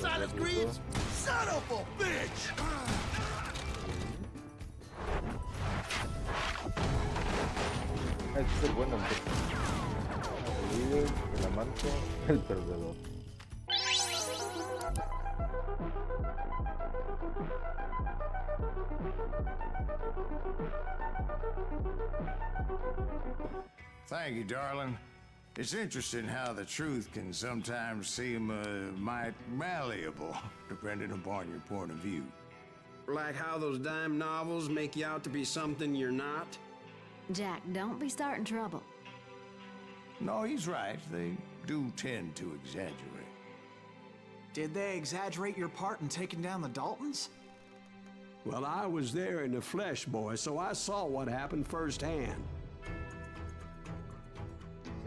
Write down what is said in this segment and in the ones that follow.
Silas Greaves, son of a bitch! Este es el bueno, el líder, el amante, el perdedor. Thank you, darling. It's interesting how the truth can sometimes seem might malleable, depending upon your point of view. Like how those dime novels make you out to be something you're not? Jack, don't be starting trouble. No, he's right. They do tend to exaggerate. Did they exaggerate your part in taking down the Daltons? Well, I was there in the flesh, boy, so I saw what happened firsthand.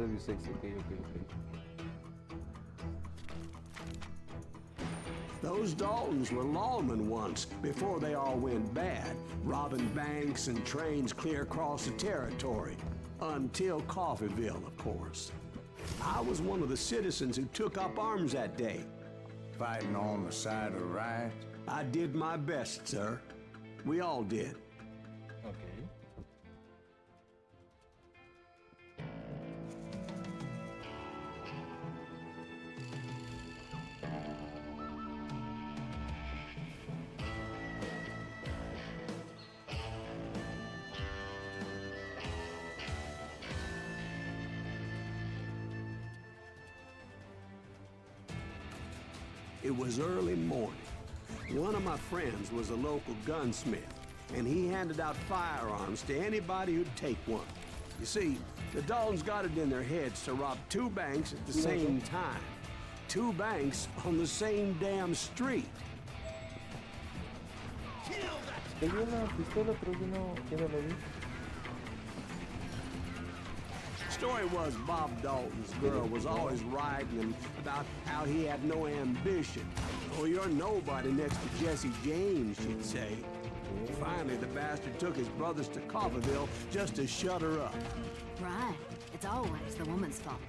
Okay. Those Daltons were lawmen once, before they all went bad, robbing banks and trains clear across the territory. Until Coffeeville, of course. I was one of the citizens who took up arms that day. Fighting on the side of the right? I did my best, sir. We all did. Okay. It was early morning. One of my friends was a local gunsmith, and he handed out firearms to anybody who'd take one. You see, the Daltons got it in their heads to rob two banks at the same time. Two banks on the same damn street. Tenía una pistola, pero yo no lo vi. Story was Bob Dalton's girl was always riding him about how he had no ambition. Oh, you're nobody next to Jesse James, she'd say. Finally, the bastard took his brothers to Coffeeville just to shut her up. Right. It's always the woman's fault.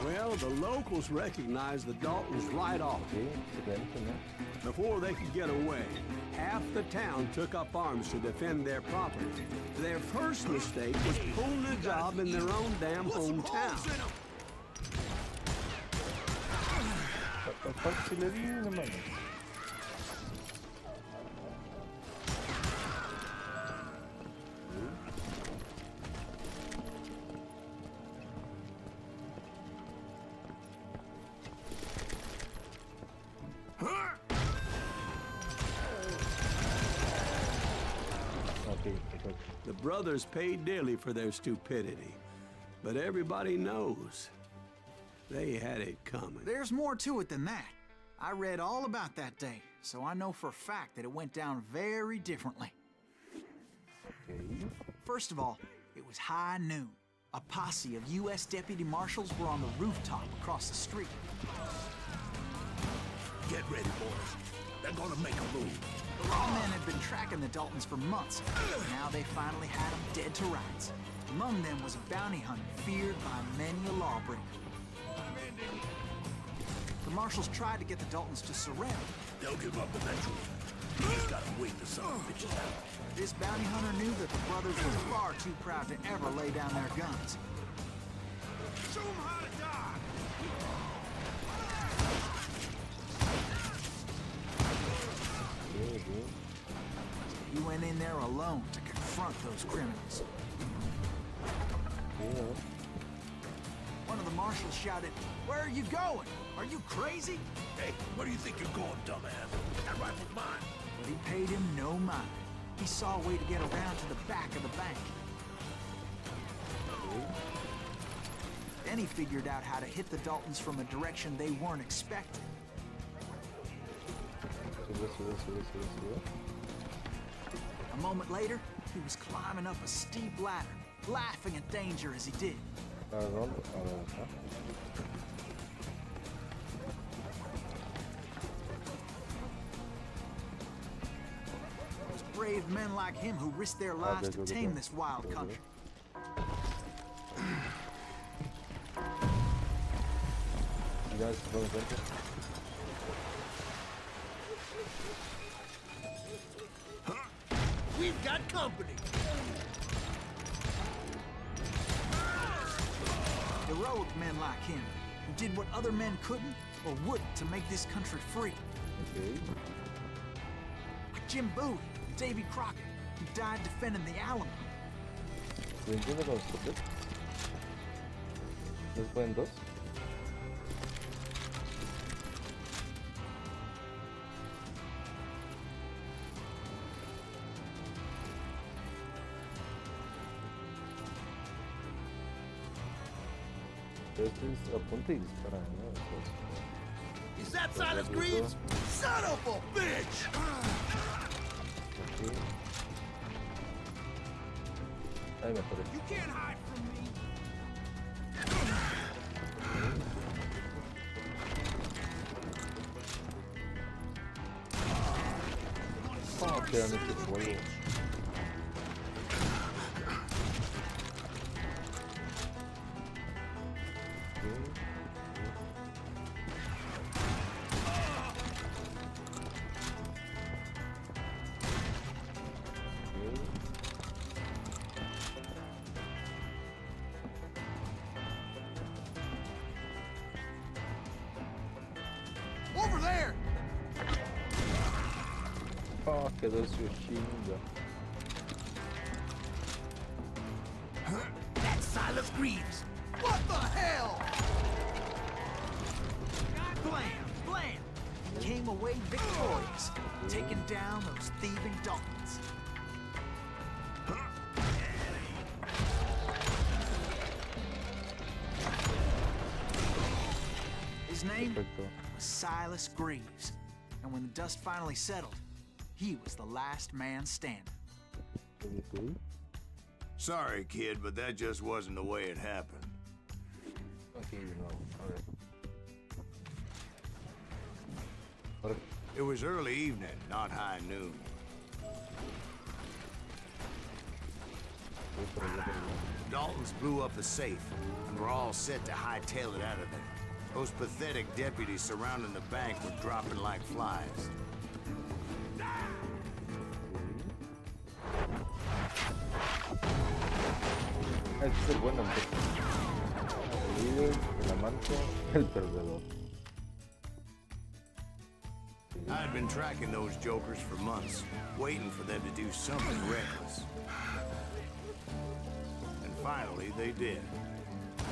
Well, the locals recognized the Daltons right off. Before they could get away, half the town took up arms to defend their property. Their first mistake was pulling a job in their own damn hometown. The brothers paid dearly for their stupidity, but everybody knows they had it coming. There's more to it than that. I read all about that day, so I know for a fact that it went down very differently. First of all, it was high noon. A posse of U.S. deputy marshals were on the rooftop across the street. Get ready, boys. They're gonna make a move. The lawmen had been tracking the Daltons for months. Now they finally had them dead to rights. Among them was a bounty hunter feared by many a lawbreaker. The marshals tried to get the Daltons to surrender. They'll give up eventually. You just gotta wait the son of bitches out. This bounty hunter knew that the brothers were far too proud to ever lay down their guns. Show them how to die! He went in there alone to confront those criminals. One of the marshals shouted, "Where are you going? Are you crazy?" Hey, where do you think you're going, dumbass? That rifle's mine. But he paid him no mind. He saw a way to get around to the back of the bank. Then he figured out how to hit the Daltons from a direction they weren't expecting. A moment later, he was climbing up a steep ladder, laughing at danger as he did. It was brave men like him who risked their lives to tame this wild country. Ya se fue enfrente. We've got company. Heroic men like him, who did what other men couldn't or wouldn't to make this country free. Ok. Like Jim Bowie and Davy Crockett, who died defending the Alamo. ¿Lo entiendo con los copetes? ¿No se pueden dos? Este es apunta y dispara, ¿no? Pues, Is that Silas Greaves? Son of a bitch! aquí. Ahí me atoré. You can't hide from me. Oh, quedan estos polvos. Over there! Oh, quedó su chinga. That's Silas Greaves. What the hell? Blam! Blam! He came away victorious, taking down those thieving Daltons. His name Perfecto. was Silas Greaves, and when the dust finally settled, he was the last man standing. Ok. Sorry, kid, but that just wasn't the way it happened. Aquí de nuevo. A ver. Ahora, It was early evening, not high noon. voy por allá, por allá. Daltons blew up the safe, and were all set to hightail it out of there. Those pathetic deputies surrounding the bank were dropping like flies. Este es el bueno, el líder, el amante, el perdedor. I'd been tracking those jokers for months, waiting for them to do something reckless. And finally, they did.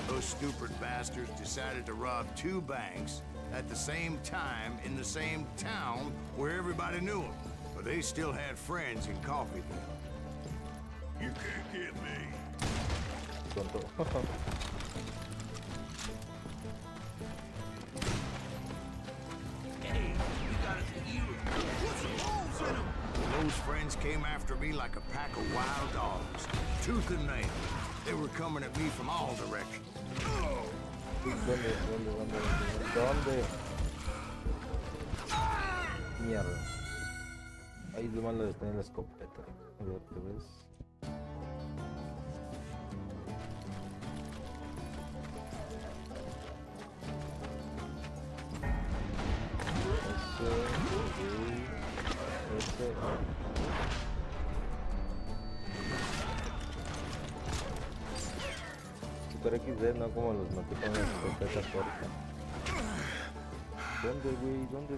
Those stupid bastards decided to rob two banks at the same time in the same town where everybody knew them. But they still had friends in Coffeeville. You can't get me. Tonto. Hey, we got us a hero. Put some holes in him. Those friends came after me like a pack of wild dogs, tooth and nail. They were coming at me from all directions. ¿Dónde? ¿Dónde? Mierda. Ahí es lo malo de tener la escopeta. A ver, ¿qué ves? Ese. Super XD, no como los maté con la escopeta corta. ¿Dónde, güey? ¿Dónde?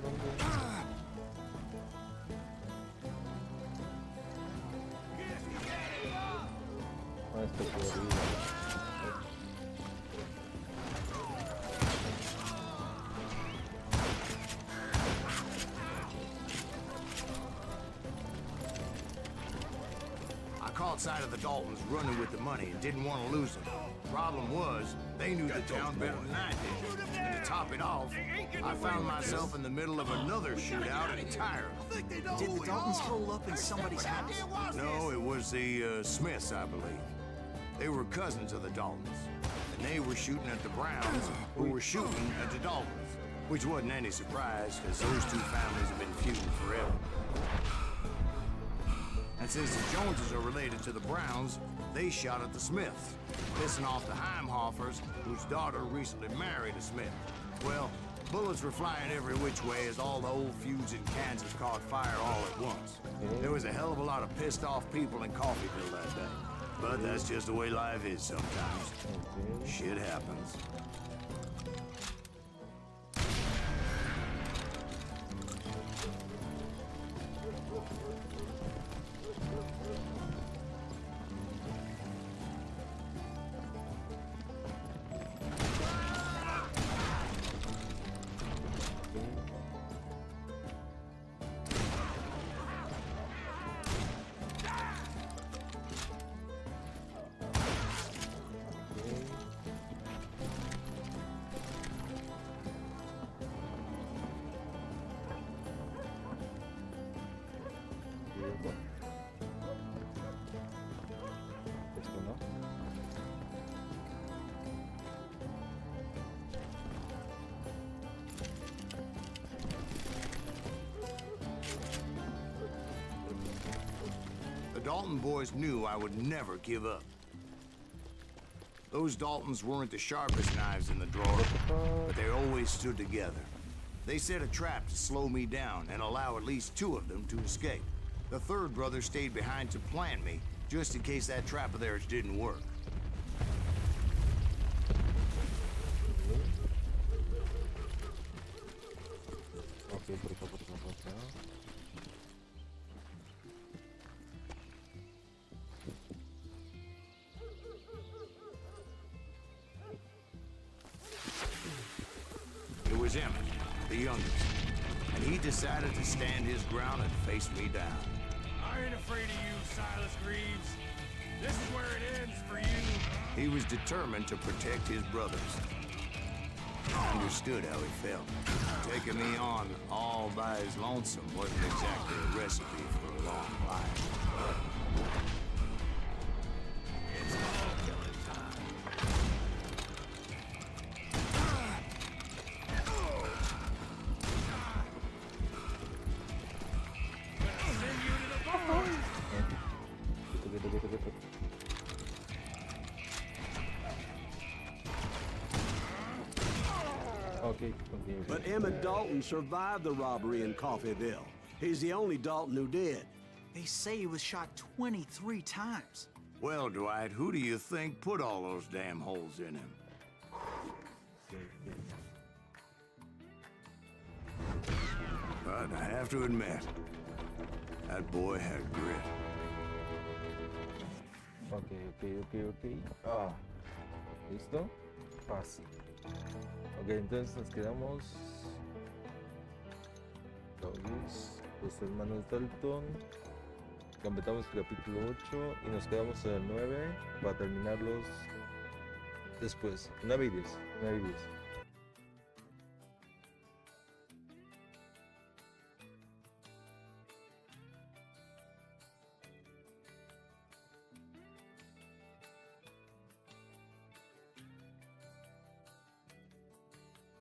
Ah, está por arriba. I caught sight of the Daltons running with the money and didn't want to lose them. Problem was, they knew the town better than I did. And to top it off, I found myself in the middle of another shootout entirely. Did the Daltons hole up in somebody's house? No, it was the Smiths, I believe. They were cousins of the Daltons. And they were shooting at the Browns, who were shooting at the Daltons. Which wasn't any surprise, because those two families have been feuding forever. And since the Joneses are related to the Browns, they shot at the Smiths, pissing off the Heimhoffers, whose daughter recently married a Smith. Well, bullets were flying every which way as all the old feuds in Kansas caught fire all at once. There was a hell of a lot of pissed off people in Coffeyville that day. But that's just the way life is sometimes. Shit happens. Esto no. The Dalton boys knew I would never give up. Those Daltons weren't the sharpest knives in the drawer, but they always stood together. They set a trap to slow me down and allow at least 2 of them to escape. The third brother stayed behind to plant me, just in case that trap of theirs didn't work. Ok, por acá. It was Emmett, the youngest, and he decided to stand his ground and face me down. I ain't afraid of you, Silas Greaves. This is where it ends for you. He was determined to protect his brothers. I understood how he felt. Taking me on all by his lonesome wasn't exactly a recipe for a long life. It's all killing time. Gonna send you to the board. Quieto. Okay. But Emmett Dalton survived the robbery in Coffeyville. He's the only Dalton who did. They say he was shot 23 times. Well, Dwight, who do you think put all those damn holes in him? But I have to admit, that boy had grit. Ok. Ah, ¿listo? Fácil. Ok, entonces nos quedamos los hermanos Dalton. Completamos el capítulo 8 y nos quedamos en el 9 para terminarlos después. 9 y 10.